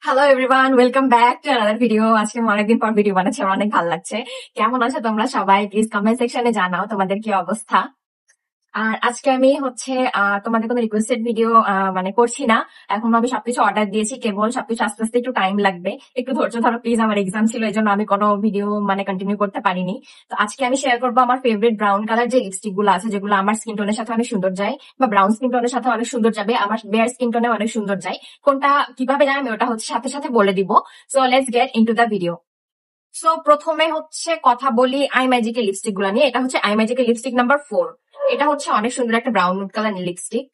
Hello everyone, welcome back to another video. আজকে আমি অনেকদিন পর ভিডিও বানাচ্ছি, আমার অনেক ভালো লাগছে। কেমন আছো তোমরা সবাই? প্লিজ কমেন্ট সেকশনে জানাও তোমাদের কি অবস্থা। আর আজকে আমি তোমাদের কোনো রিকোয়েস্টেড ভিডিও মানে করছি না। এখন আমি সবকিছু অর্ডার দিয়েছি, কেবল সবকিছু আস্তে আস্তে একটু টাইম লাগবে। একটু ধৈর্য ধরো প্লিজ, আমার এক্সাম ছিল এই জন্য আমি কোনো ভিডিও মানে কন্টিনিউ করতে পারিনি। তো আজকে আমি শেয়ার করবো আমার ফেভারিট ব্রাউন কালার যে লিপস্টিক গুলো আছে, যেগুলো আমার স্কিন টোনের সাথে অনেক সুন্দর যায়, বা ব্রাউন স্কিন টোনের সাথে অনেক সুন্দর যাবে, আমার বেয়ার স্কিন টোনে অনেক সুন্দর যায়। কোনটা কিভাবে যায় আমি ওটা সাথে সাথে বলে দিব। So let's get into the video. So প্রথমে কথা বলি আই ম্যাজিকের লিপস্টিক গুলা নিয়ে। এটা হচ্ছে আই ম্যাজিকের লিপস্টিক নাম্বার 4। এটা হচ্ছে অনেক সুন্দর একটা brown nude colour lipstick.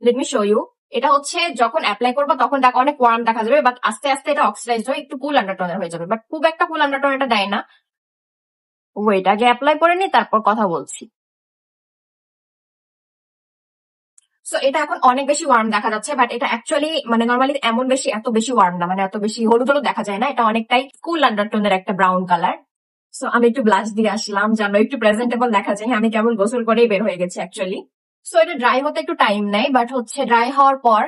Let me show you. এটা হচ্ছে যখন অ্যাপ্লাই করবো তখন দেখা অনেক ওয়ার্ম দেখা যাবে, বাট আস্তে আস্তে এটা অক্সিডাইজ হয়ে একটু কুল আন্ডারটোনের হয়ে যাবে, বাট খুব একটা কুল আন্ডারটোন এটা দেয় না। ওয়েট, আগে অ্যাপ্লাই করে নি তারপর কথা বলছি। সো এটা এখন অনেক বেশি ওয়ার্ম দেখা যাচ্ছে, বাট এটা অ্যাকচুয়ালি মানে নর্মালি এমন বেশি এত বেশি ওয়ার্ম না, মানে এত বেশি হলুদ হলুদ দেখা যায় না। এটা অনেকটাই কুল আন্ডারটোনের একটা ব্রাউন কালার। সো আমি একটু ব্লাশ দিয়ে আসলাম যেন একটু প্রেজেন্টেবল দেখা যায়। আমি কেবল গোসল করেই বের হয়ে গেছি অ্যাকচুয়ালি। সো এটা ড্রাই হতে একটু টাইম নেয়, বাট ড্রাই হওয়ার পর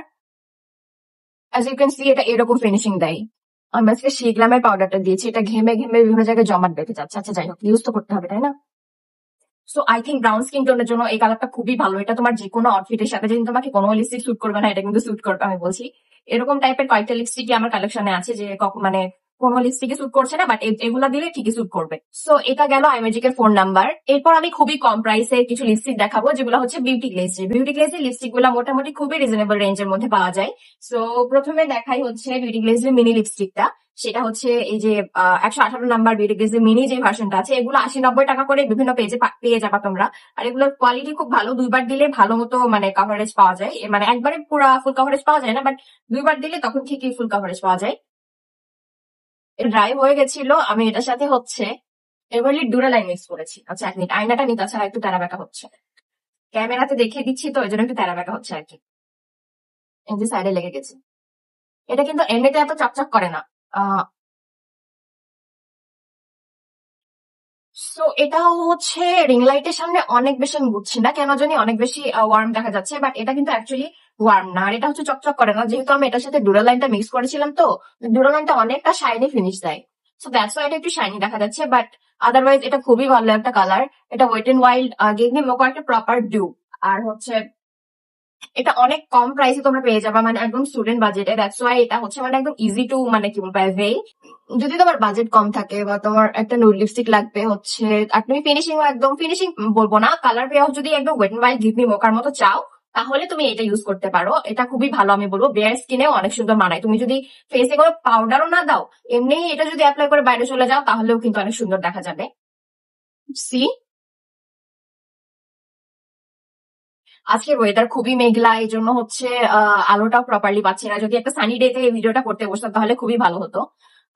অ্যাজ ইউ ক্যান সি এটা এরকম ফিনিশিং দেয়। আমি আজকে শিগ্রামের পাউডারটা দিয়েছি, এটা ঘেমে ঘেমে বিভিন্ন জায়গায় জমাট বেঁধে যাচ্ছে। আচ্ছা যাই হোক, ইউজ তো করতে হবে তাই না? So I think brown skin টোনের জন্য এই কালারটা খুবই ভালো। এটা তোমার যে কোনো আউটফিটের সাথে, যেদিন তোমাকে কোনো লিপস্টিক শুট করবে না এটা কিন্তু শুট করবে। আমি বলছি এরকম টাইপের কয়েকটা লিপস্টিকই আমার কালেকশনে আছে, যে মানে কোনো লিপস্টিকে শুট করছে না, বাট এগুলা দিলে ঠিকই শুট করবে। সো এটা গেল আইমেজিকের 4 নাম্বার। এরপর আমি খুবই কম প্রাইসে কিছু লিপস্টিক দেখাবো, যেগুলো হচ্ছে বিউটি গ্লেজের। বিউটি গ্লেজের লিপস্টিক গুলো মোটামুটি খুবই রিজনেবল রেঞ্জের মধ্যে পাওয়া যায়। সো প্রথমে দেখাই হচ্ছে বিউটি গ্লেজের মিনি লিপস্টিকটা। সেটা হচ্ছে এই যে 118 নাম্বার বিউটি গ্লেজের মিনি যে ভার্সনটা আছে, এগুলো 80-90 টাকা করে বিভিন্ন পেজে পেয়ে যাবা তোমরা। আর এগুলোর কোয়ালিটি খুব ভালো, দুইবার দিলে ভালো মতো মানে কভারেজ পাওয়া যায়। মানে একবারে পুরো ফুল কভারেজ পাওয়া যায় না, বাট দুইবার দিলে তখন ঠিকই ফুল কভারেজ পাওয়া যায়। ড্রাই হয়ে গেছিল, আমি এটার সাথে এভারলি ডুরালাইন মিক্স করেছি। আচ্ছা এক মিনিট, আয়নাটা নি, তাছাড়া একটু তেরা বেঁকা হচ্ছে। ক্যামেরাতে দেখিয়ে দিচ্ছি তো এই জন্য একটু তেরা বেঁকা হচ্ছে আর কি। এই যে সাইডে লেগে গেছে। এটা কিন্তু এমনিতে এত চকচক করে না। সো এটাও রিং লাইটের সামনে অনেক বেশি, আমি বুঝছি না কেন জানি অনেক বেশি ওয়ার্ম দেখা যাচ্ছে, বাট এটা কিন্তু অ্যাকচুয়ালি ওয়ার্ম না। আর এটা চকচক করে না, যেহেতু আমি এটার সাথে ডুরালাইনটা মিক্স করেছিলাম, তো ডুরালাইনটা অনেকটা শাইনি ফিনিশ দেয়। সো দ্যাটস ওয়াই এটা একটু শাইনি দেখা যাচ্ছে, বাট আদারওয়াইজ এটা খুবই ভালো একটা কালার। এটা wet and wild gave me মোকো একটা প্রপার ডিউ। আর এটা অনেক কম প্রাইসে তোমরা পেয়ে যাবা, মানে একদম স্টুডেন্ট বাজেটে। দ্যাটস ওয়াই এটা মানে একদম ইজি টু মানে কি বলবো অ্যাভেইল। যদি তোমার বাজেট কম থাকে বা তোমার একটা নুড লিপস্টিক লাগবে আর তুমি ফিনিশিং একদম ফিনিশিং বলবো না, কালার পেয়েও যদি একদম wet and wild give me মোকার মতো চাও, তাহলে তুমি এটা ইউজ করতে পারো। এটা খুবই ভালো, আমি বলবো বেয়ার স্কিনেও অনেক সুন্দর মানায়। তুমি যদি ফেসে কোনো পাউডারও না দাও, এমনি এটা যদি অ্যাপ্লাই করে বাইরে চলে যাও, তাহলেও কিন্তু অনেক সুন্দর দেখা যাবে। সি, আজকের ওয়েদার খুবই মেঘলা, এই জন্য আলোটাও প্রপারলি পাচ্ছি না। যদি একটা সানি ডেতে এই ভিডিওটা করতে বসতাম তাহলে খুবই ভালো হতো।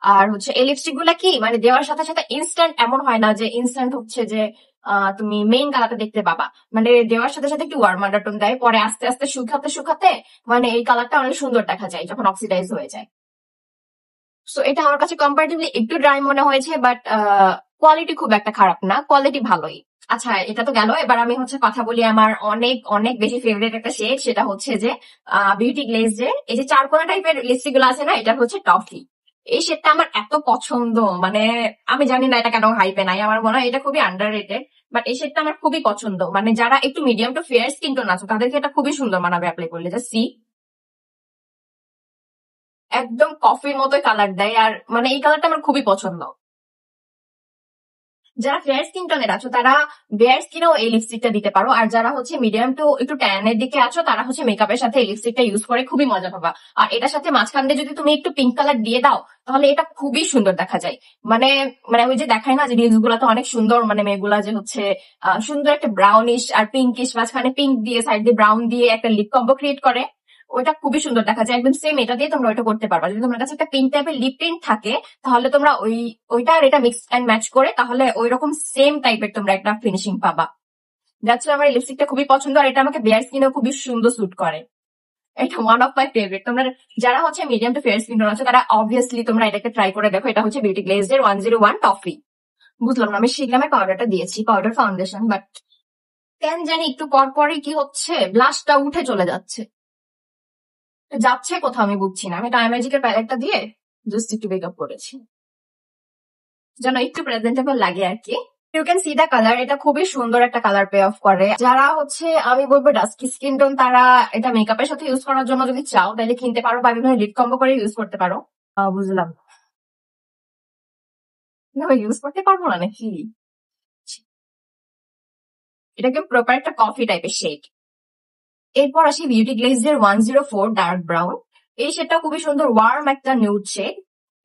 আর এই লিপস্টিক গুলা কি মানে দেওয়ার সাথে সাথে ইনস্ট্যান্ট এমন হয় না যে ইনস্ট্যান্ট যে তুমি মেইন কালারটা দেখতে পাবা। মানে দেওয়ার সাথে সাথে একটু ওয়ার্ম আন্ডারটোন দেয়, পরে আস্তে আস্তে শুকাতে শুকাতে মানে এই কালারটা অনেক সুন্দর দেখা যায় যখন অক্সিডাইজ হয়ে যায়। সো এটা আমার কাছে কম্পারেটিভলি একটু ড্রাই মনে হয়েছে, বাট কোয়ালিটি খুব একটা খারাপ না, কোয়ালিটি ভালোই। আচ্ছা এটা তো গেল, এবার আমি কথা বলি আমার অনেক অনেক বেশি ফেভারিট একটা শেড। সেটা যে বিউটি গ্লেজের এই যে চারকোনা টাইপের লিপস্টিক গুলো আছে না, এটা টফি। এই শেডটা আমার এত পছন্দ, মানে আমি জানি না এটা কেন হাইপে নাই, আমার মনে হয় এটা খুবই আন্ডার রেটেড। বাট এই শেডটা আমার খুবই পছন্দ, মানে যারা একটু medium to fair skin tone আছে তাদেরকে এটা খুবই সুন্দর মানাবে অ্যাপ্লাই করলে। যা সি, একদম কফির মতোই কালার দেয়, আর মানে এই কালারটা আমার খুবই পছন্দ। যারা ফেয়ার স্কিন টোনের আছো তারা বেয়ার স্কিনেও এই লিপস্টিকটা দিতে পারো, আর যারা মিডিয়াম টু একটু ট্যানের দিকে আছো তারা মেকআপের সাথে এই লিপস্টিকটা ইউজ করে খুবই মজা পাবা। আর এটার সাথে মাঝখান দিয়ে যদি তুমি একটু পিঙ্ক কালার দিয়ে দাও, তাহলে এটা খুবই সুন্দর দেখা যায়। মানে মানে ওই যে দেখায় না যে রিলস গুলাতে অনেক সুন্দর, মানে মেয়েগুলা যে সুন্দর একটা ব্রাউনিশ আর পিঙ্কিশ, মাঝখানে পিঙ্ক দিয়ে সাইড দিয়ে ব্রাউন দিয়ে একটা লিপ কম্বো ক্রিয়েট করে, ওইটা খুবই সুন্দর দেখা যায়। একদম সেম এটা দিয়ে তোমরা ওইটা করতে পারবা। যদি তোমার কাছে একটা পিঙ্ক টাইপের লিপ টিন্ট থাকে, তাহলে তোমরা ওইটা আর এটা মিক্স এন্ড ম্যাচ করে তাহলে ওই রকম সেম টাইপের তোমরা একটা ফিনিশিং পাবা। দ্যাটস আমার এই লিপস্টিকটা খুবই পছন্দ, আর এটা আমাকে বেয়ার স্কিনেও খুবই সুন্দর স্যুট করে। এটা ওয়ান অফ মাই ফেভারিট। তোমরা যারা মিডিয়াম টু ফেয়ার স্কিন আছে তারা অবভিয়াসলি তোমরা এটাকে ট্রাই করে দেখো। এটা বিউটি গ্লেজের 101 টফি। বুঝলাম না, আমি শিখলামে পাউডারটা দিয়েছি, পাউডার ফাউন্ডেশন, বাট কেন জানি একটু পর পরই কি ব্লাশটা উঠে চলে যাচ্ছে। যাচ্ছে কোথাও আমি বুঝছি না। আমি টাইম ম্যাজিকের প্যালেটটা দিয়ে জাস্ট একটু মেকআপ করেছি যেন একটু প্রেজেন্টেবল লাগে আর কি। You can see the colour, এটা খুবই সুন্দর একটা কালার পে অফ করে। যারা হচ্ছে আমি বলবো ডাস্কি স্কিন টোন, তারা এটা মেকআপের সাথে ইউজ করার জন্য যদি চাও তাহলে কিনতে পারো, বা বিভিন্ন লিড কম্বো করে ইউজ করতে পারো। বুঝলাম না, ইউজ করতে পারবো না নাকি? এটাকে প্রপার একটা কফি টাইপের শেড। এরপর আসি বিউটি গ্লেজের 104 ডার্ক ব্রাউন। এই শেডটা খুবই সুন্দর, ওয়ার্ম একটা নিউড শেড।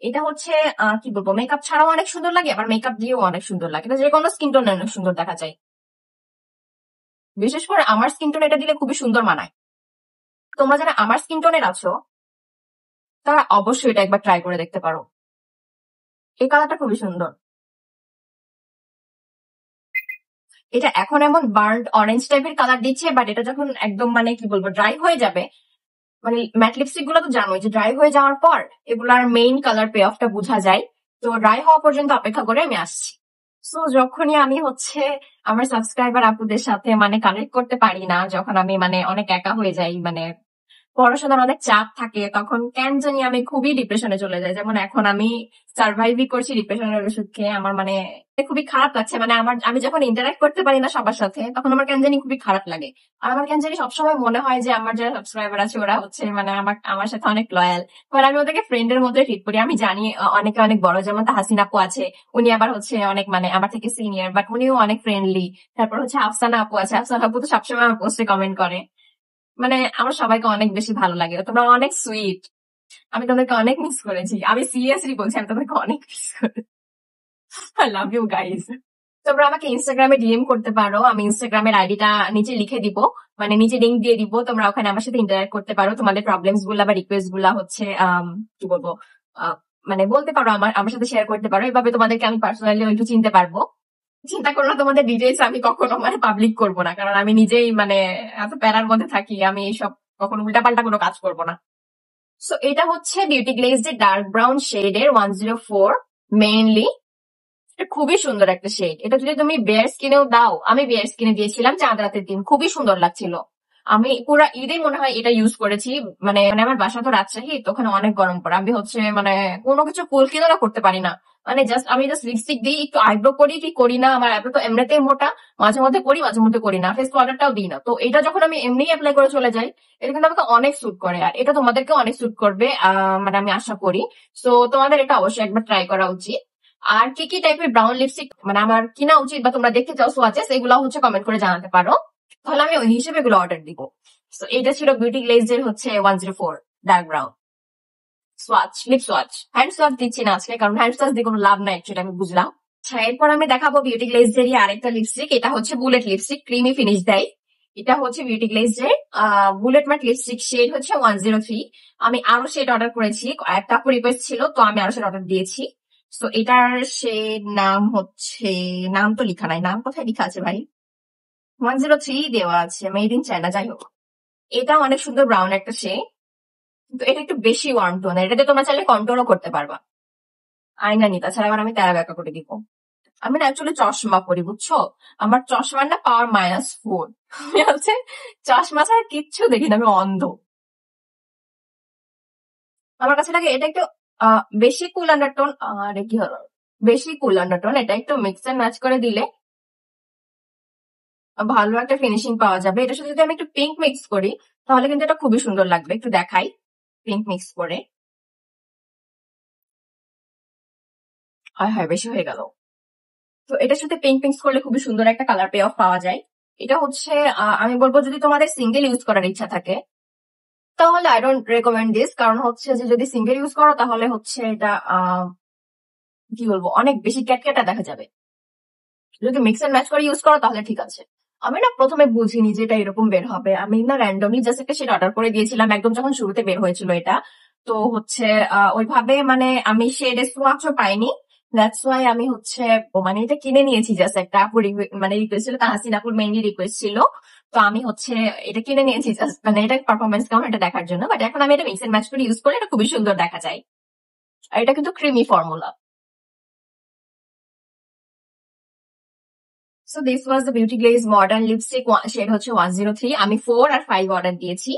এটা হচ্ছে কি বলবো, মেকআপ ছাড়াও অনেক সুন্দর লাগে, আবার মেকআপ দিয়েও অনেক সুন্দর লাগে। এটা যে কোনো স্কিন টোনে অনেক সুন্দর দেখা যায়, বিশেষ করে আমার স্কিন টোনে এটা দিলে খুবই সুন্দর মানায়। তোমরা যারা আমার স্কিন টোনের আছো তারা অবশ্যই এটা একবার ট্রাই করে দেখতে পারো। এই কালারটা খুবই সুন্দর। এটা এখন এমন বার্ন্ড অরেঞ্জ টাইপের কালার দিচ্ছে, বাট এটা যখন একদম মানে কি বলবো ড্রাই হয়ে যাবে, মানে ম্যাট লিপস্টিক গুলো তো জানোই যে ড্রাই হয়ে যাওয়ার পর এগুলার মেইন কালার পে অফটা বোঝা যায়। তো ড্রাই হওয়া পর্যন্ত অপেক্ষা করে আমি আসছি। সো যখনই আমি হচ্ছে আমার সাবস্ক্রাইবার আপুদের সাথে মানে কানেক্ট করতে পারি না, যখন আমি মানে অনেক একা হয়ে যাই, মানে পড়াশোনার অনেক চাপ থাকে, তখন কেন জানি আমি খুবই ডিপ্রেশনে চলে যাই। যেমন এখন আমি সার্ভাইভই করছি ডিপ্রেশনের ওষুধ খেয়ে। আমার মানে খুবই খারাপ লাগছে, মানে আমি যখন ইন্টারাক্ট করতে পারি না সবার সাথে, তখন আমার কেন জানি খুবই খারাপ লাগে। আর আমার কেন জানি সবসময় মনে হয় যে আমার যারা সাবস্ক্রাইবার আছে ওরা হচ্ছে মানে আমার সাথে অনেক লয়াল, কারণ আমি ওদেরকে ফ্রেন্ডের মধ্যে ট্রিট করি। আমি জানি অনেকে অনেক বড়, যেমন তাহসিন আপু আছে, উনি আবার হচ্ছে অনেক মানে আমার থেকে সিনিয়র, বাট উনিও অনেক ফ্রেন্ডলি। তারপর হচ্ছে আফসানা আপু আছে, আফসানা আপু তো সবসময় আমার পোস্টে কমেন্ট করে। মানে আমার সবাইকে অনেক বেশি ভালো লাগে, তোমরা অনেক সুইট। আমি তোমাদেরকে অনেক মিস করেছি, আমি সিরিয়াসলি বলছি, আমি তোমাদেরকে অনেক মিস করেছি। I love you guys. তোমরা আমাকে ইনস্টাগ্রামে ডিএম করতে পারো, আমি ইনস্টাগ্রামের আইডিটা নিচে লিখে দিব, মানে নিচে লিঙ্ক দিয়ে দিব। তোমরা ওখানে আমার সাথে ইন্টারঅ্যাক্ট করতে পারো, তোমাদের প্রবলেমস গুলা বা রিকোয়েস্ট গুলা হচ্ছে কি বলবো আহ, মানে বলতে পারো, আমার আমার সাথে শেয়ার করতে পারো। এভাবে তোমাদেরকে আমি পার্সোনালি একটু চিনতে পারবো। চিন্তা করো না, তোমাদের ডিটেলস আমি কখনো মানে পাবলিক করবো না, কারণ আমি নিজেই মানে এত প্যারার মধ্যে থাকি, আমি এইসব কখনো উল্টাপাল্টা কোনো কাজ করবো না। সো এটা হচ্ছে বিউটি গ্লেজের ডার্ক ব্রাউন শেডের 104 মেইনলি। এটা খুবই সুন্দর একটা শেড। এটা যদি তুমি বেয়ার স্কিনেও দাও, আমি বেয়ার স্কিনে দিয়েছিলাম চাঁদ রাতের দিন, খুবই সুন্দর লাগছিল। আমি পুরো ঈদে মনে হয় এটা ইউজ করেছি। মানে মানে আমার বাসা তো রাজশাহী, তো ওখানে অনেক গরম পড়ে, আমি হচ্ছে মানে কোনো কিছু কুল কিনারা করতে পারি না। মানে আমি জাস্ট লিপস্টিক দিই, একটু আইব্রো করি কি করি না, আমার আইব্রো তো এমনিতেই মোটা, মাঝে মধ্যে করি মাঝে মধ্যে করি না, ফেস পাউডারটাও দিই না। তো এটা যখন আমি এমনি অ্যাপ্লাই করে চলে যাই, এটা কিন্তু আমাকে অনেক স্যুট করে, আর এটা তোমাদেরকে অনেক স্যুট করবে মানে আমি আশা করি। সো তোমাদের এটা অবশ্যই একবার ট্রাই করা উচিত। আর কি কি টাইপের ব্রাউন লিপস্টিক মানে আমার কিনা উচিত বা তোমরা দেখতে চাও সোয়াচেস, এগুলো হচ্ছে কমেন্ট করে জানাতে পারো, তাহলে আমি ওই হিসেবে এগুলো অর্ডার দিব। তো এটা ছিল বিউটি গ্লেজের হচ্ছে 104 dark brown swatch, lip swatch. Hand swatch দিচ্ছি না আজকে, কারণ হ্যান্ড সোয়াচ দিয়ে কোনো লাভ নাই, সেটা আমি বুঝলাম। আচ্ছা, এরপর আমি দেখাবো বিউটি গ্লেজেরই আরেকটা লিপস্টিক। এটা হচ্ছে বুলেট লিপস্টিক, ক্রিমি ফিনিশ দেয়। এটা হচ্ছে বিউটি গ্লেজের বুলেট ম্যাট লিপস্টিক, শেড হচ্ছে 103। আমি আরো শেড অর্ডার করেছি, একটা রিকোয়েস্ট ছিল, তো আমি আরো শেড অর্ডার দিয়েছি। তো এটার শেড নাম হচ্ছে, নাম তো লেখা নাই, নাম কোথায় লেখা আছে ভাই? 103 দেওয়া আছে, মেড ইন চায়না। যাই হোক, এটা অনেক সুন্দর ব্রাউন একটা শেড, কিন্তু এটা একটু বেশি ওয়ার্ম টোন, এটাতে তোমরা চাইলে কন্ট্রোলও করতে পারবা। আয়না নি, তাছাড়া আবার আমি তেরা ব্যাকা করে দিব। আমি না অ্যাকচুয়ালি চশমা পরি, বুঝছো? আমার চশমার না পাওয়ার -4। আমি হচ্ছে চশমা ছাড়া কিচ্ছু দেখি না, আমি অন্ধ। আমার কাছে লাগে এটা একটু বেশি কুল আন্ডারটোন। আর কি হলো, বেশি কুল আন্ডারটোন, এটা একটু মিক্স এন্ড ম্যাচ করে দিলে ভালো একটা ফিনিশিং পাওয়া যাবে। এটার সাথে যদি আমি একটু পিঙ্ক মিক্স করি, তাহলে কিন্তু এটা খুবই সুন্দর লাগবে। একটু দেখাই পিঙ্ক মিক্স করে। হয় বেশি হয়ে গেল। তো এটার সাথে পিঙ্ক মিক্স করলে খুবই সুন্দর একটা কালার পে অফ পাওয়া যায়। এটা হচ্ছে আমি বলবো যদি তোমাদের সিঙ্গেল ইউজ করার ইচ্ছা থাকে, তাহলে আই ডোন্ট রেকমেন্ড দিস। কারণ হচ্ছে যে যদি সিঙ্গেল ইউজ করো, তাহলে হচ্ছে এটা কি বলবো অনেক বেশি ক্যাটক্যাটা দেখা যাবে। যদি মিক্স এন্ড ম্যাচ করে ইউজ করো তাহলে ঠিক আছে। আমি না প্রথমে বুঝিনি যে এটা এরকম বের হবে, আমি না র্যান্ডমলি জাস্ট একটা শেড অর্ডার করে দিয়েছিলাম একদম যখন শুরুতে বের হয়েছিল এটা। তো হচ্ছে ওইভাবে মানে আমি শেড সোয়াচও পাইনি, দ্যাটস ওয়াই আমি হচ্ছে মানে এটা কিনে নিয়েছি। জাস্ট একটা আপুর মানে রিকোয়েস্ট ছিল, তাহসিন আপুর মেইনলি রিকোয়েস্ট ছিল। তো আমি হচ্ছে এটা কিনে নিয়েছি জাস্ট মানে এটা পারফরমেন্স কেমন এটা দেখার জন্য। বাট এখন আমি এটা মিক্স এন্ড ম্যাচ করে ইউজ করলে এটা খুবই সুন্দর দেখা যায়। আর এটা কিন্তু creamy formula. So this was the beauty glaze modern lipstick, shade হচ্ছে 103। আমি 4 আর 5 অর্ডার দিয়েছি।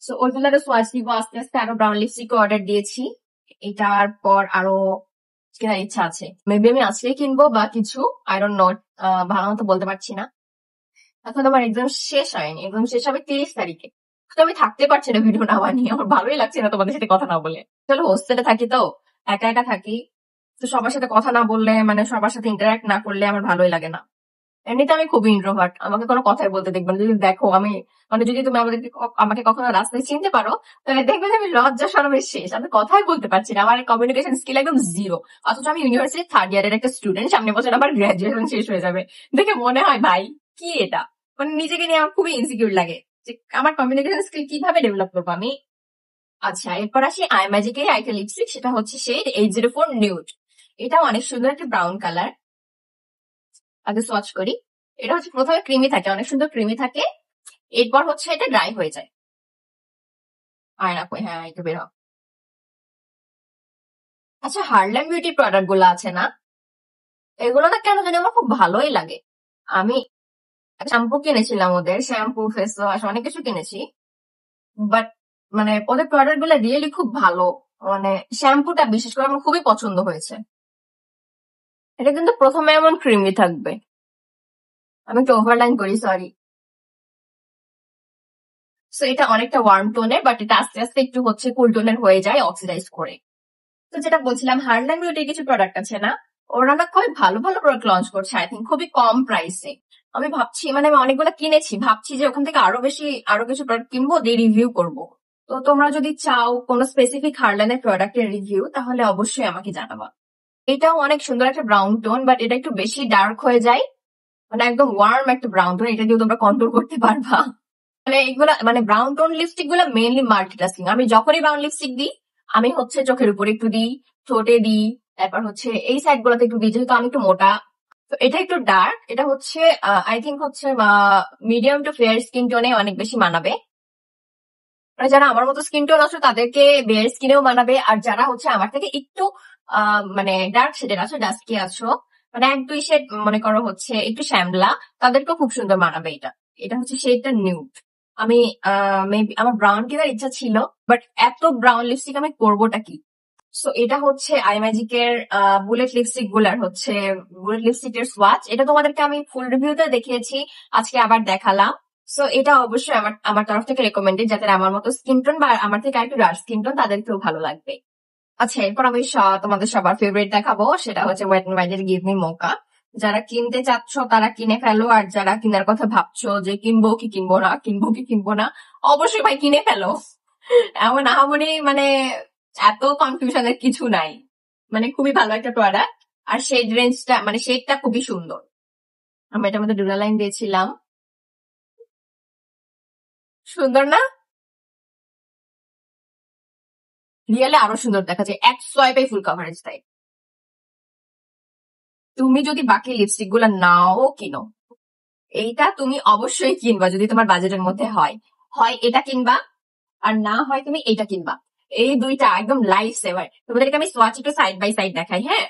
সো ওইগুলো সোয়াচ দিব আস্তে আস্তে। আরো ব্রাউন লিপস্টিক অর্ডার দিয়েছি। এটার পর আরো কেনার ইচ্ছা আছে, মেবি আমি আজকে কিনবো বা কিছু, আই ডোন্ট নো, ভালো মতো বলতে পারছি না। এখন আমার এক্সাম শেষ হয়নি, এক্সাম শেষ হবে 30 তারিখে। তো আমি থাকতে পারছি না ভিডিও না বানিয়ে, আমার ভালোই লাগছে না তোমাদের সাথে কথা না বলে। চলো হোস্টেলে থাকি তো, একা একা থাকি, তো সবার সাথে কথা না বললে মানে সবার সাথে ইন্টারাক্ট না করলে আমার ভালোই লাগে না। এমনিতে আমি খুবই ইন্ট্রোভার্ট, আমাকে কোনো কথাই বলতে দেখবে না। যদি দেখো আমি মানে যদি তুমি আমাকে কখনো রাস্তায় চিনতে পারো, তাহলে দেখবে যে আমি লজ্জা শরমের শেষ, আমি কথাই বলতে পারছি না, আমার কমিউনিকেশন স্কিল একদম জিরো। অথচ আমি ইউনিভার্সিটি 3rd ইয়ারের একটা স্টুডেন্ট, সামনে বছর আমার গ্রাজুয়েশন শেষ হয়ে যাবে। দেখে মনে হয় ভাই কি এটা, মানে নিজেকে নিয়ে আমার খুবই ইনসিকিউর লাগে যে আমার কমিউনিকেশন স্কিল কিভাবে ডেভেলপ করবো আমি। আচ্ছা, এরপর আসি আই ম্যাজিকের একটা লিপস্টিক, সেটা হচ্ছে শেড 804 নিউড। এটা অনেক সুন্দর একটা ব্রাউন কালার। আগে সোয়াচ করি। এটা হচ্ছে প্রথমে ক্রিমি থাকে, অনেক সুন্দর ক্রিমি থাকে, এরপর হচ্ছে এটা ড্রাই হয়ে যায়। আয়না কই, হ্যাঁ একটু বের হ। আচ্ছা, হার্লেম বিউটি প্রোডাক্ট গুলো আছে না, এগুলো না কেন জানি আমার খুব ভালোই লাগে। আমি শ্যাম্পু কিনেছিলাম, ওদের শ্যাম্পু, ফেস ওয়াশ, অনেক কিছু কিনেছি, বাট মানে ওদের প্রোডাক্ট গুলো রিয়েলি খুব ভালো। মানে শ্যাম্পুটা বিশেষ করে আমার খুবই পছন্দ হয়েছে। এটা কিন্তু প্রথমে এমন ক্রিমি থাকবে। আমি একটু ওভারলাইন করি, সরি। সো এটা অনেকটা ওয়ার্ম টোনের, বাট এটা আস্তে আস্তে একটু হচ্ছে কুল টোনের হয়ে যায় অক্সিডাইজ করে। তো যেটা বলছিলাম, হার্লেম বিউটির কিছু প্রোডাক্ট আছে না, ওরা না খুবই ভালো ভালো প্রোডাক্ট লঞ্চ করছে, আই থিঙ্ক খুবই কম প্রাইসে। আমি ভাবছি, মানে আমি অনেকগুলো কিনেছি, ভাবছি যে ওখান থেকে আরো কিছু প্রোডাক্ট কিনবো, দিয়ে রিভিউ করব। তো তোমরা যদি চাও কোনো স্পেসিফিক হার্লেনের প্রোডাক্টের রিভিউ, তাহলে অবশ্যই আমাকে জানাবা। এটাও অনেক সুন্দর একটা ব্রাউন টোন, বাট এটা একটু বেশি ডার্ক হয়ে যায়, মানে একদম ওয়ার্ম একটা ব্রাউন টোন, এটা দিয়ে তোমরা কন্ট্রোল করতে পারবা। মানে এগুলা মানে ব্রাউন টোন লিপস্টিক গুলা মেইনলি মাল্টিটাস্কিং। আমি যখনই ব্রাউন লিপস্টিক দিই, আমি হচ্ছে চোখের উপর একটু দিই, ঠোঁটে দিই, তারপর হচ্ছে এই সাইড গুলোতে একটু দিই, যেহেতু আমি একটু মোটা। তো এটা একটু ডার্ক, এটা হচ্ছে আই থিঙ্ক হচ্ছে মিডিয়াম টু ফেয়ার স্কিন টোনে অনেক বেশি মানাবে। মানে যারা আমার মতো স্কিন টোন আছে তাদেরকে বেয়ার স্কিনেও মানাবে, আর যারা হচ্ছে আমার থেকে একটু মানে ডার্ক শেডের আছো, ডাস্কি আছো, মানে 1-2 শেড মনে করো হচ্ছে একটু শ্যামলা, তাদেরকেও খুব সুন্দর মানাবে এটা। এটা হচ্ছে শেডটা নিউড। আমি মেবি আমার ব্রাউন কেনার ইচ্ছা ছিল, বাট এত ব্রাউন লিপস্টিক আমি করবোটা কি। সো এটা হচ্ছে আই ম্যাজিকের বুলেট লিপস্টিক গুলার হচ্ছে বুলেট লিপস্টিকের সোয়াচ। এটা তোমাদেরকে আমি ফুল রিভিউতে দেখিয়েছি, আজকে আবার দেখালাম। সো এটা অবশ্যই আমার আমার তরফ থেকে রেকমেন্ডেড, যাদের আমার মতো স্কিন টোন বা আমার থেকে একটু ডার্ক স্কিন টোন, তাদেরকেও ভালো লাগবে। আচ্ছা, এরপর আমি তোমাদের সবার ফেভারিট দেখাবো, সেটা হচ্ছে ওয়েট এন্ড ওয়াইল্ডের গিভ মি মোকা। যারা কিনতে চাচ্ছ তারা কিনে ফেলো, আর যারা কেনার কথা ভাবছো যে কিনবো কি কিনবো না, কিনবো কি কিনবো না, অবশ্যই ভাই কিনে ফেলো। এমন আহামরি মানে এত কনফিউশনের কিছু নাই, মানে খুবই ভালো একটা প্রোডাক্ট। আর শেড রেঞ্জটা মানে শেডটা খুবই সুন্দর। আমরা এটার মধ্যে ডুরা লাইন দিয়েছিলাম, সুন্দর না? রিয়েলে আরো সুন্দর দেখা যায়, এক সোয়াইপে ফুল কভারেজ দেয়। তুমি যদি বাকি লিপস্টিক গুলা নাও কিনো, এইটা তুমি অবশ্যই কিনবা যদি তোমার বাজেটের মধ্যে হয়। হয় এটা কিনবা, আর না হয় তুমি এইটা কিনবা। এই দুইটা একদম লাইফ সেভার। তোমাদেরকে আমি সোয়াচ একটু সাইড বাই সাইড দেখাই, হ্যাঁ।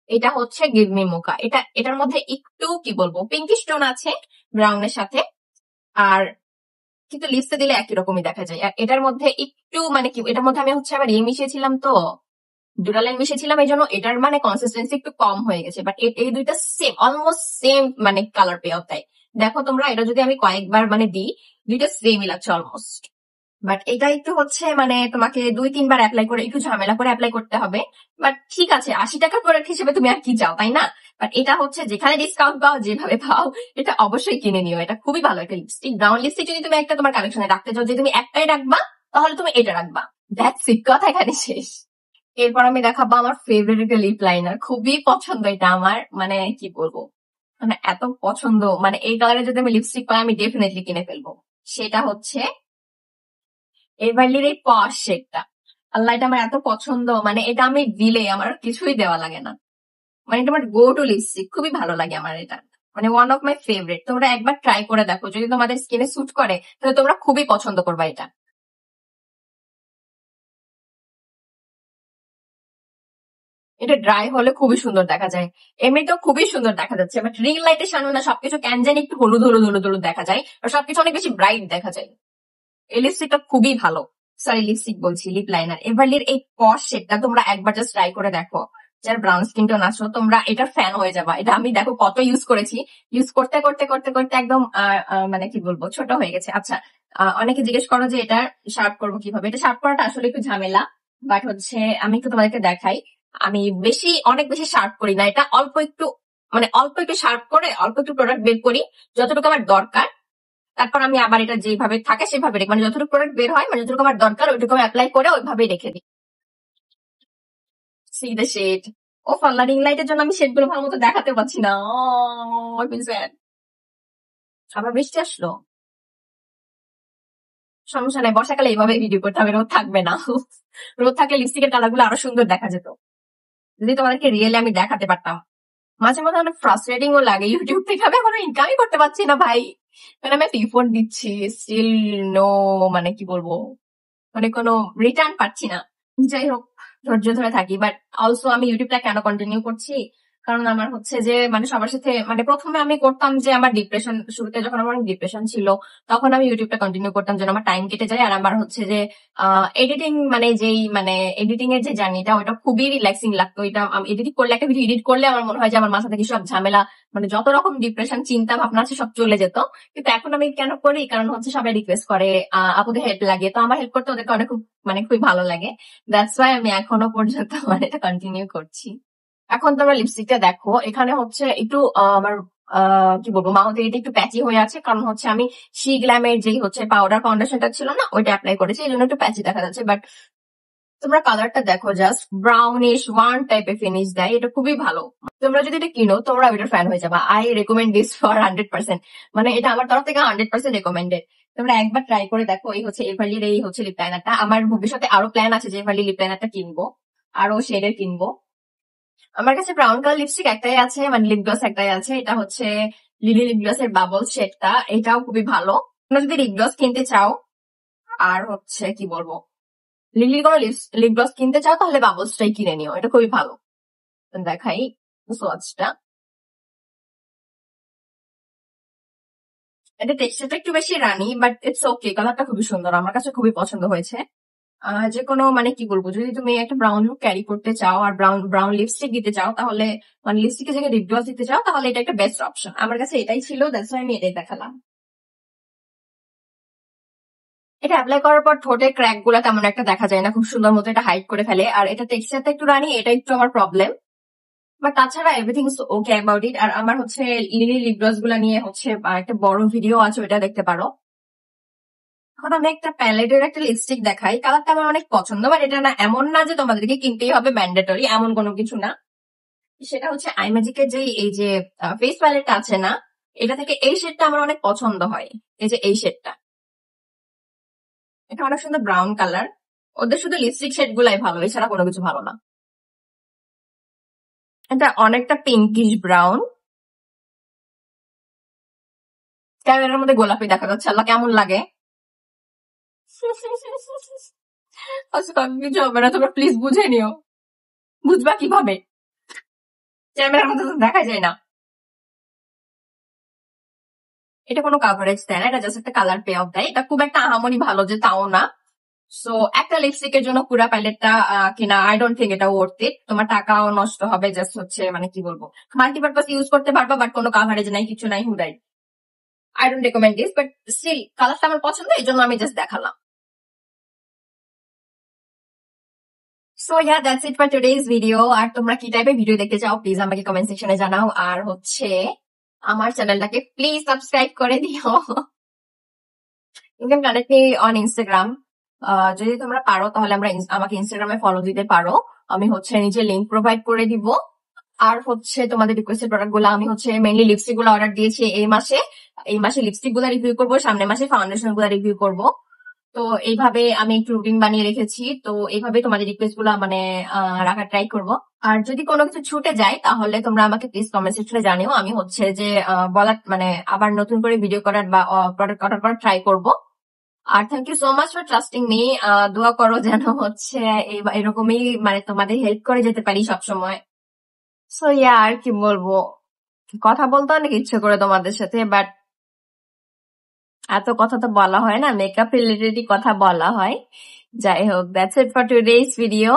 এটা হচ্ছে গিভ মি মোকা। এটার মধ্যে একটু কি বলবো পিঙ্কিশ টোন আছে ব্রাউনের সাথে, আর কিন্তু লিপসে দিলে একই রকমই দেখা যায়। আর এটার মধ্যে একটু মানে কি, এটার মধ্যে আমি হচ্ছে আবার মিশিয়েছিলাম তো, ডুরালাইন মিশিয়েছিলাম, এই জন্য এটার মানে কনসিস্টেন্সি একটু কম হয়ে গেছে। বাট এই দুইটা সেম, অলমোস্ট সেম মানে কালার পে অফ দেয়। দেখো তোমরা, এটা যদি আমি কয়েকবার মানে দিই, দুইটা সেমই লাগছে অলমোস্ট। বাট এটা একটু হচ্ছে মানে তোমাকে 2-3 বার অ্যাপ্লাই করে একটু ঝামেলা করে অ্যাপ্লাই করতে হবে। বাট ঠিক আছে, 80 টাকার প্রোডাক্ট হিসেবে তুমি আর কি চাও, তাই না? বাট এটা হচ্ছে যেখানে ডিসকাউন্ট পাও, যেভাবে পাও, এটা অবশ্যই কিনে নিও। এটা খুবই ভালো একটা লিপস্টিক। ব্রাউন লিপস্টিক যদি তুমি একটা তোমার কালেকশনে রাখতে চাও, যে তুমি একটাই রাখবা, তাহলে তুমি এটা রাখবা। দ্যাটস ইট, কথা এখানে শেষ। এরপর আমি দেখাবো আমার ফেভারিট একটা লিপ লাইনার, খুবই পছন্দ এটা আমার, মানে কি বলবো, মানে এত পছন্দ, মানে এই কালারে যদি আমি লিপস্টিক পাই আমি ডেফিনেটলি কিনে ফেলবো। সেটা হচ্ছে এভারলির এই পশ শেডটা। আল্লাহ, এটা আমার এত পছন্দ, মানে এটা আমি দিলে আমার কিছুই দেওয়া লাগে না। মানে এটা আমার গো টু লিপস্টিক, খুবই ভালো লাগে আমার এটা, মানে ওয়ান অফ মাই ফেভারিট। তোমরা একবার ট্রাই করে দেখো, যদি তোমাদের স্কিনে স্যুট করে তাহলে তোমরা খুবই পছন্দ করবা এটা। এটা ড্রাই হলে খুবই সুন্দর দেখা যায়, এমনিতেও খুবই সুন্দর দেখা যাচ্ছে, বাট রিং লাইটের সামনে না সবকিছু ক্যানজানি একটু হলুদ হলুদ হলুদ হলুদ দেখা যায়, আর সবকিছু অনেক বেশি ব্রাইট দেখা যায়। এই লিপস্টিকটা খুবই ভালো। সরি, লিপস্টিক বলছি, লিপ লাইনার। এভারলির এই পশ শেডটা তোমরা একবার জাস্ট ট্রাই করে দেখো। যারা ব্রাউন স্কিন টোন আছো তোমরা এটার ফ্যান হয়ে যাবা। এটা আমি দেখো কত ইউজ করেছি, ইউজ করতে করতে করতে করতে একদম মানে কি বলবো, ছোট হয়ে গেছে। আচ্ছা, অনেকে জিজ্ঞেস করো যে এটা শার্প করবো কিভাবে। এটা শার্প করাটা আসলে একটু ঝামেলা, বাট হচ্ছে আমি একটু তোমাদেরকে দেখাই। আমি অনেক বেশি শার্প করি না, এটা অল্প একটু, মানে অল্প একটু শার্প করে অল্প একটু প্রোডাক্ট বের করি যতটুকু আমার দরকার। তারপর আমি আবার এটা যেভাবে থাকে সেভাবে রেখে, মানে যতটুকু প্রোডাক্ট বের হয়, মানে যতটুকু আমার দরকার ওইটুকু আমি অ্যাপ্লাই করে ওইভাবেই রেখে দিই। See the shade. ও ফাল্লা, রিং লাইটের জন্য আমি শেড গুলো ভালো মতো দেখাতে পারছি না। আবার বৃষ্টি আসলো, সমস্যা নাই, বর্ষাকালে এইভাবে ভিডিও করতে হবে, রোদ থাকবে না। রোদ থাকলে লিপস্টিকের কালার গুলো আরো সুন্দর দেখা যেত, যদি তোমাদেরকে রিয়েলি আমি দেখাতে পারতাম। মাঝে মাঝে অনেক ফ্রাস্ট্রেটিং ও লাগে, ইউটিউব থেকে আমি এখনো ইনকামই করতে পারছি না ভাই। মানে আমি একটা ইফোর্ট দিচ্ছি, স্টিল নো, মানে কি বলবো, মানে কোনো রিটার্ন পাচ্ছি না। যাই হোক, ধৈর্য ধরে থাকি। বাট অলসো আমি ইউটিউবটা কেন কন্টিনিউ করছি, কারণ আমার হচ্ছে যে মানে সবার সাথে, মানে প্রথমে আমি করতাম যে আমার ডিপ্রেশন, শুরুতে যখন আমার ডিপ্রেশন ছিল তখন আমি ইউটিউবটা কন্টিনিউ করতাম যেন আমার টাইম কেটে যায়। আর আমার হচ্ছে যে এডিটিং, মানে যেই মানে এডিটিং এর যে জার্নিটা, ওটা খুবই রিল্যাক্সিং লাগতো। এটা এডিটিং করলে, একটা ভিডিও এডিট করলে আমার মনে হয় যে আমার মাথা থেকে সব ঝামেলা, মানে যত রকম ডিপ্রেশন চিন্তা ভাবনা আছে সব চলে যেত। কিন্তু এখন আমি কেন করি, কারণ হচ্ছে সবাই রিকোয়েস্ট করে, আপুদের হেল্প লাগে, তো আমার হেল্প করতে ওদেরকে অনেক মানে খুবই ভালো লাগে। দ্যাটস ওয়াই আমি এখনো পর্যন্ত মানে এটা কন্টিনিউ করছি। এখন তোমরা লিপস্টিকটা দেখো, এখানে হচ্ছে একটু আমার কি বলবো, মাউথে এটা একটু প্যাচি হয়ে আছে, কারণ হচ্ছে আমি শি গ্ল্যামের যেই হচ্ছে পাউডার ফাউন্ডেশনটা ছিল না, ওইটা অ্যাপ্লাই করেছি, এই জন্য একটু প্যাচি দেখা যাচ্ছে। বাট তোমরা কালারটা দেখো, জাস্ট ব্রাউনিশ ওয়ান টাইপের ফিনিশ দেয়, এটা খুবই ভালো। তোমরা যদি এটা কিনো তোমরা এটার ফ্যান হয়ে যাবা। আই রেকমেন্ড দিস ফর 100%, মানে এটা আমার তরফ থেকে 100% রেকমেন্ডেড। তোমরা একবার ট্রাই করে দেখো। এই হচ্ছে এভারলির এই হচ্ছে লিপ লাইনারটা। আমার ভবিষ্যতে আরো প্ল্যান আছে যে এভারলি লিপ লাইনারটা কিনবো, আরো শেডের কিনবো। আমার কাছে ব্রাউন কালার লিপস্টিক একটাই আছে, মানে লিপ গ্লস একটাই আছে, এটা হচ্ছে লিলি লিপ গ্লস এর বাবল শেডটা, এটাও খুবই ভালো। তোমরা যদি লিপ গ্লস কিনতে চাও, আর হচ্ছে কি বলবো, লিলি কোনো লিপ গ্লস কিনতে চাও তাহলে বাবলসটাই কিনে নিও, এটা খুবই ভালো। দেখাই সোয়াচটা, এটা টেক্সচারটা একটু বেশি রানি, বাট ইটস ওকে, কালারটা খুবই সুন্দর, আমার কাছে খুবই পছন্দ হয়েছে। যে কোনো মানে কি বলবো, যদি তুমি একটা ব্রাউন লুক ক্যারি করতে চাও আর ব্রাউন ব্রাউন লিপস্টিক দিতে চাও, তাহলে মানে লিপস্টিকের জায়গায় লিপ গ্লস দিতে চাও, তাহলে এটা একটা বেস্ট অপশন। আমার কাছে এটাই ছিল, দ্যাটস ওয়াই আমি এটাই দেখালাম। এটা অ্যাপ্লাই করার পর ঠোঁটের ক্র্যাক গুলা তেমন একটা দেখা যায় না, খুব সুন্দর মতো এটা হাইড করে ফেলে। আর এটা টেক্সচারটা একটু রানি, এটা একটু আমার প্রবলেম, বাট তাছাড়া everything is okay about it. আর আমার হচ্ছে লিলি লিপ গ্লস গুলা নিয়ে হচ্ছে একটা বড় ভিডিও আছে, ওটা দেখতে পারো। এখন আমি একটা প্যালেটের একটা লিপস্টিক দেখাই, কালারটা আমার অনেক পছন্দ, বাট এটা না এমন না যে তোমাদেরকে কিনতেই হবে ম্যান্ডেটরি, এমন কোনো কিছু না। সেটা হচ্ছে আইম্যাজিকের যে এই যে ফেস প্যালেটটা আছে না, এটা থেকে এই শেডটা আমার অনেক পছন্দ হয়। এই যে এই শেডটা, এটা অনেক সুন্দর ব্রাউন কালার। ওদের শুধু লিপস্টিক শেড গুলাই ভালো, এছাড়া কোনো কিছু ভালো না। এটা অনেকটা পিঙ্কিশ ব্রাউন, ক্যামেরার মধ্যে গোলাপি দেখা যাচ্ছে, আল্লাহ কেমন লাগে। আচ্ছা, কিছু হবে না, তোমরা প্লিজ বুঝে নিও। বুঝবা কিভাবে, ক্যামেরার মধ্যে তো দেখা যায় না। এটা কোনো কাভারেজ দেয় না, এটা জাস্ট একটা কালার পে অফ দেয়, এটা খুব একটা আহামরি ভালো যে তাও না। সো একটা লিপস্টিকের জন্য পুরো প্যালেটটা কিনা, আই ডোন্ট থিঙ্ক এটা ওয়ার্থ ইট। তোমার টাকাও নষ্ট হবে, জাস্ট হচ্ছে মানে কি বলবো, মাল্টিপারপাস ইউজ করতে পারবা, বাট কোনো কাভারেজ নাই, কিছু নাই, হুদাই। I don't recommend this, but still কালারটা আমার পছন্দ, এই জন্য আমি জাস্ট দেখালাম। So yeah, that's it for today's video. আর তোমরা কি টাইপের ভিডিও দেখতে চাও প্লিজ আমাকে কমেন্ট সেকশনে জানাও। আর হচ্ছে আমার চ্যানেলটাকে প্লিজ সাবস্ক্রাইব করে দিও। You can connect me on Instagram, যদি তোমরা পারো তাহলে আমাকে ইনস্টাগ্রামে ফলো দিতে পারো। আমি হচ্ছে নিজে লিঙ্ক প্রোভাইড করে দিব। আর হচ্ছে তোমাদের রিকোয়েস্টেড প্রোডাক্ট গুলো, আমি হচ্ছে মেইনলি লিপস্টিক গুলো অর্ডার দিয়েছি এই মাসে লিপস্টিক গুলো রিভিউ করবো, সামনের মাসে ফাউন্ডেশন গুলো রিভিউ করবো। তো এইভাবে আমি একটু রুটিন বানিয়ে রেখেছি, তো এইভাবে তোমাদের রিকোয়েস্ট গুলো মানে রাখার ট্রাই করব। আর যদি কোনো কিছু ছুটে যায় তাহলে তোমরা আমাকে প্লিজ কমেন্ট সেকশনে জানিও, আমি হচ্ছে যে বলার মানে আবার নতুন করে ভিডিও করার বা প্রোডাক্ট অর্ডার করার ট্রাই করব। আর thank you so much for trusting me. দোয়া করো যেন হচ্ছে এরকমই মানে তোমাদের হেল্প করে যেতে পারি সবসময়। সো ইয়া, আর কি বলবো, কথা বলতে অনেক ইচ্ছে করে তোমাদের সাথে, বাট এত কথা তো বলা হয় না, মেকআপ রিলেটেডই কথা বলা হয়। যাই হোক, that's it for today's video.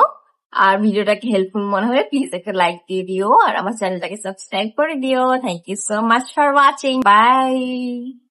আর ভিডিওটাকে হেল্পফুল মনে হয় প্লিজ একটা লাইক দিয়ে দিও আর আমার চ্যানেলটাকে সাবস্ক্রাইব করে দিও। Thank you so much for watching, by.